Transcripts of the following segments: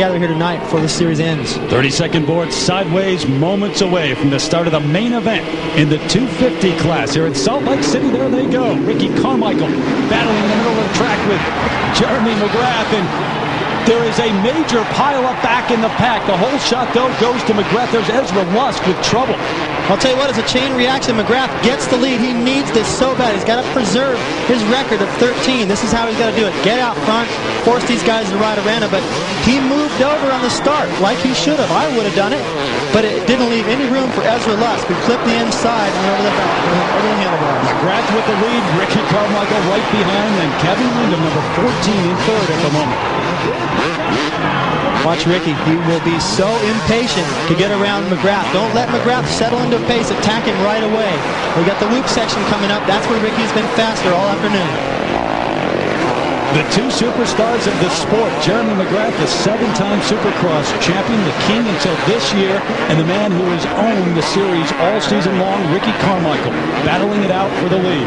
together here tonight before the series ends. 32nd board sideways, moments away from the start of the main event in the 250 class here in Salt Lake City. There they go. Ricky Carmichael battling in the middle of the track with Jeremy McGrath, and there is a major pile-up back in the pack. The whole shot, though, goes to McGrath. There's Ezra Lusk with trouble. I'll tell you what, it's a chain reaction. McGrath gets the lead. He needs this so bad. He's got to preserve his record of 13. This is how he's got to do it. Get out front, force these guys to ride around him. But he moved over on the start like he should have. I would have done it. But it didn't leave any room for Ezra Lusk, who clipped the inside and over the handlebars. McGrath with the lead. Ricky Carmichael right behind. And Kevin Windham, number 14, in third at the moment. Watch Ricky. He will be so impatient to get around McGrath. Don't let McGrath settle into a pace. Attack him right away. We got the loop section coming up. That's where Ricky's been faster all afternoon. The two superstars of the sport, Jeremy McGrath, the 7-time Supercross champion, the king until this year, and the man who has owned the series all season long, Ricky Carmichael, battling it out for the lead.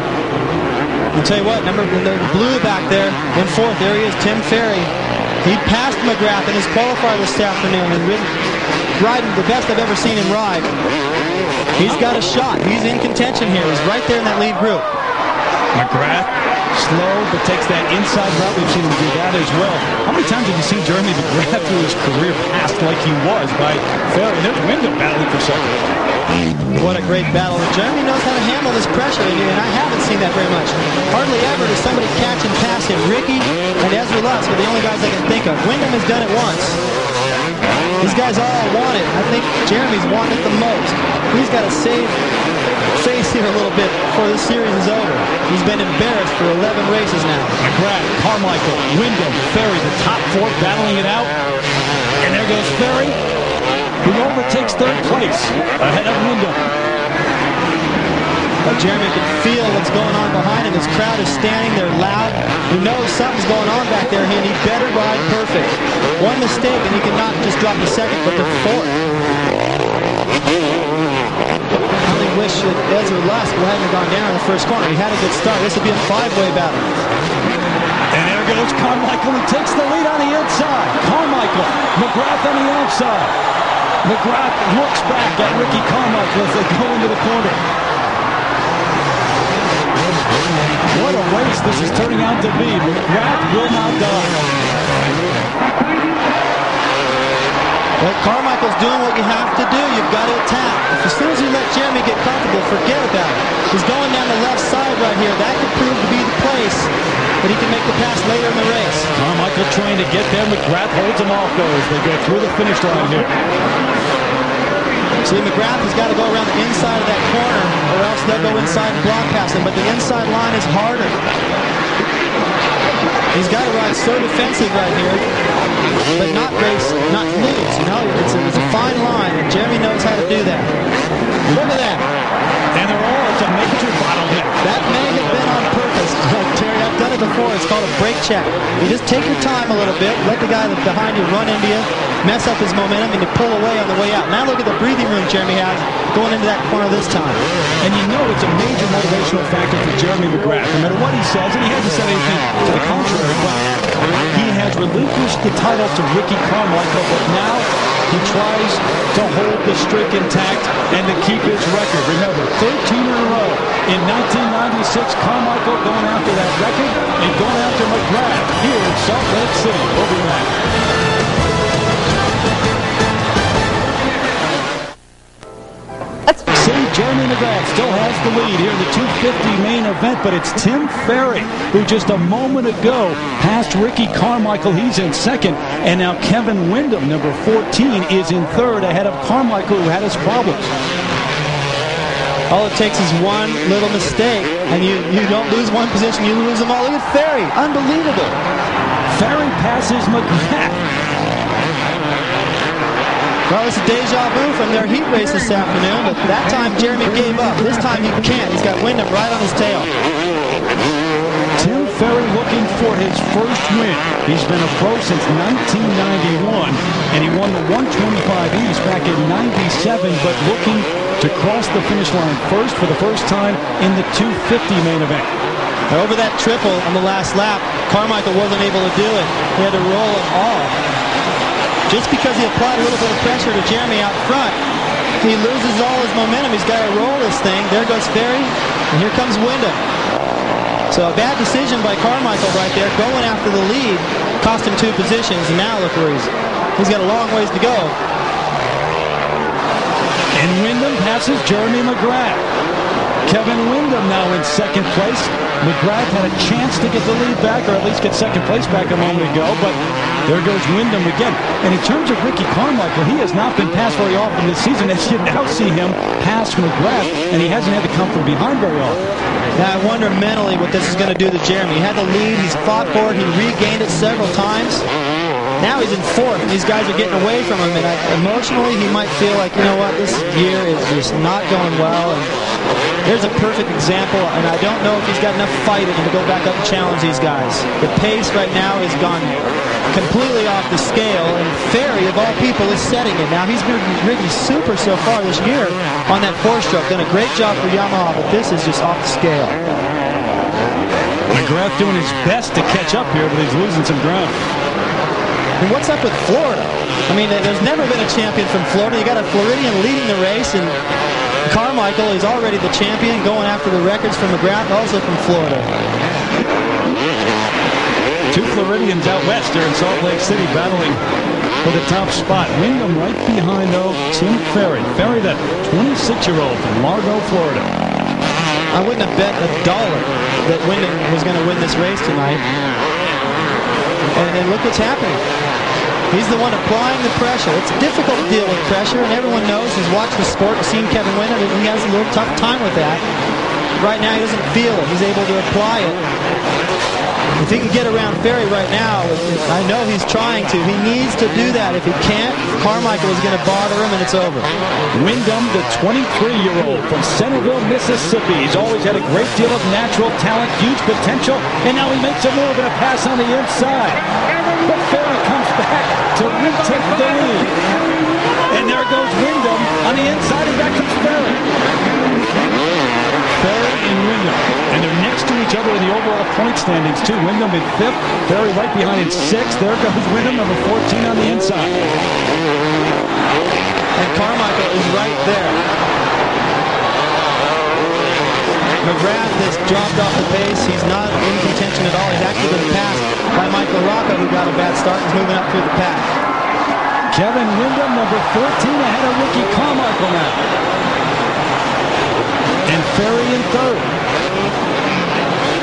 I'll tell you what, number the blue back there in fourth. There he is, Tim Ferry. He passed McGrath in his qualifier this afternoon and riding the best I've ever seen him ride. He's got a shot. He's in contention here. He's right there in that lead group. McGrath, slow, but takes that inside route. We've seen him do that as well. How many times have you seen Jeremy McGrath through his career passed like he was by Ferry? There's Windham battling for second. What a great battle. Jeremy knows how to handle this pressure, and I haven't seen that very much. Hardly ever does somebody catch and pass him. Ricky and Ezra Lusk are the only guys I can think of. Windham has done it once. These guys all want it. I think Jeremy's wanted it the most. He's got to save face here a little bit before this series is over. He's been embarrassed for 11 races now. McGrath, Carmichael, Windham, Ferry, the top four battling it out. And there goes Ferry, who overtakes third place ahead of Windham. But Jeremy can feel what's going on behind him. His crowd is standing there loud. He knows something's going on back there, and he better ride perfect. One mistake, and he cannot just drop the second, but the fourth. I only wish that Ezra Lusk hadn't gone down in the first corner. He had a good start. This would be a five-way battle. And there goes Carmichael. He takes the lead on the inside. Carmichael, McGrath on the outside. McGrath looks back at Ricky Carmichael as they go into the corner. What a race this is turning out to be. McGrath will not die. Well, Carmichael's doing what you have to do. You've got to attack. As soon as you let Jeremy get comfortable, forget about it. He's going down the left side right here. That could prove to be the place that he can make the pass later in the race. Carmichael trying to get there. McGrath holds him off, though, as they go through the finish line here. See, McGrath has got to go around the inside of that corner, or else they'll go inside and block past him. But the inside line is harder. He's got to ride so defensive right here, but not race, not lose. You know, it's a fine line, and Jeremy knows how to do that. Look at that. And they're all, it's a major bottleneck. That may have been on purpose. Terry, I've done it before. It's called a brake check. You just take your time a little bit, let the guy behind you run into you, mess up his momentum, and you pull away on the way out. Now look at the breathing room Jeremy has going into that corner this time. And you know it's a major motivational factor for Jeremy McGrath. No matter what he says, and he hasn't said anything to the contrary, but he has relinquished the title to Ricky Carmichael, but now he tries to hold the streak intact and to keep his record. Remember, 13 in a row. In 1996, Carmichael going after that record and going after McGrath here in Salt Lake City. We'll be back. See, Jeremy McGrath still has the lead here in the 250 main event, but it's Tim Ferry who just a moment ago passed Ricky Carmichael. He's in second, and now Kevin Windham, number 14, is in third ahead of Carmichael, who had his problems. All it takes is one little mistake, and you don't lose one position, you lose them all. Look at Ferry. Unbelievable. Ferry passes McGrath. Well, it's a deja vu from their heat race this afternoon, but that time Jeremy gave up. This time he can't. He's got Windham right on his tail. Tim Ferry looking for his first win. He's been a pro since 1991, and he won the 125 East back in 97, but looking to cross the finish line first for the first time in the 250 main event. Over that triple on the last lap, Carmichael wasn't able to do it. He had to roll it all. just because he applied a little bit of pressure to Jeremy out front, he loses all his momentum. He's got to roll this thing. There goes Ferry, and here comes Windham. So a bad decision by Carmichael right there, going after the lead, cost him 2 positions, and now look where he's got a long ways to go. And Windham passes Jeremy McGrath. Kevin Windham now in second place. McGrath had a chance to get the lead back, or at least get second place back a moment ago, but there goes Windham again. And in terms of Ricky Carmichael, he has not been passed very often this season, as you now see him pass McGrath, and he hasn't had to come from behind very often. Now I wonder mentally what this is going to do to Jeremy. He had the lead, he's fought for it, he regained it several times. Now he's in fourth, and these guys are getting away from him, and emotionally he might feel like, you know what, this year is just not going well. And there's a perfect example, and I don't know if he's got enough fight in him to go back up and challenge these guys. The pace right now has gone completely off the scale, and Ferry, of all people, is setting it. Now, he's been really super so far this year on that 4-stroke. Done a great job for Yamaha, but this is just off the scale. McGrath doing his best to catch up here, but he's losing some ground. And what's up with Florida? I mean, there's never been a champion from Florida. You got a Floridian leading the race, and Carmichael is already the champion, going after the records from McGrath, also from Florida. 2 Floridians out west here in Salt Lake City battling for the top spot. Windham right behind, though, Tim Ferry. Ferry, that 26-year-old from Largo, Florida. I wouldn't have bet $1 that Windham was going to win this race tonight. And look what's happening. He's the one applying the pressure. It's difficult to deal with pressure, and everyone knows who's watched the sport and seen Kevin Windham, and he has a little tough time with that. Right now, he doesn't feel it. He's able to apply it. If he can get around Ferry right now, I know he's trying to. He needs to do that. If he can't, Carmichael is going to bother him, and it's over. Windham, the 23-year-old from Centerville, Mississippi. He's always had a great deal of natural talent, huge potential, and now he makes a move and a pass on the inside. But Ferry comes back to retake the lead. And there goes Windham on the inside, and back comes Ferry. Ferry and Windham. And they're next to each other in the overall point standings, too. Windham in 5th, Ferry right behind in 6th. There goes Windham, number 14 on the inside. And Carmichael is right there. McGrath has dropped off the pace. He's not in contention at all. He's actually been passed by Michael Rocca, who got a bad start and is moving up through the pack. Kevin Windham, number 14, ahead of Ricky Carmichael now. And Ferry in 3rd.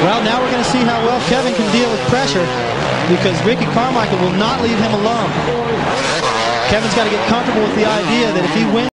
Well, now we're going to see how well Kevin can deal with pressure, because Ricky Carmichael will not leave him alone. Kevin's got to get comfortable with the idea that if he wins,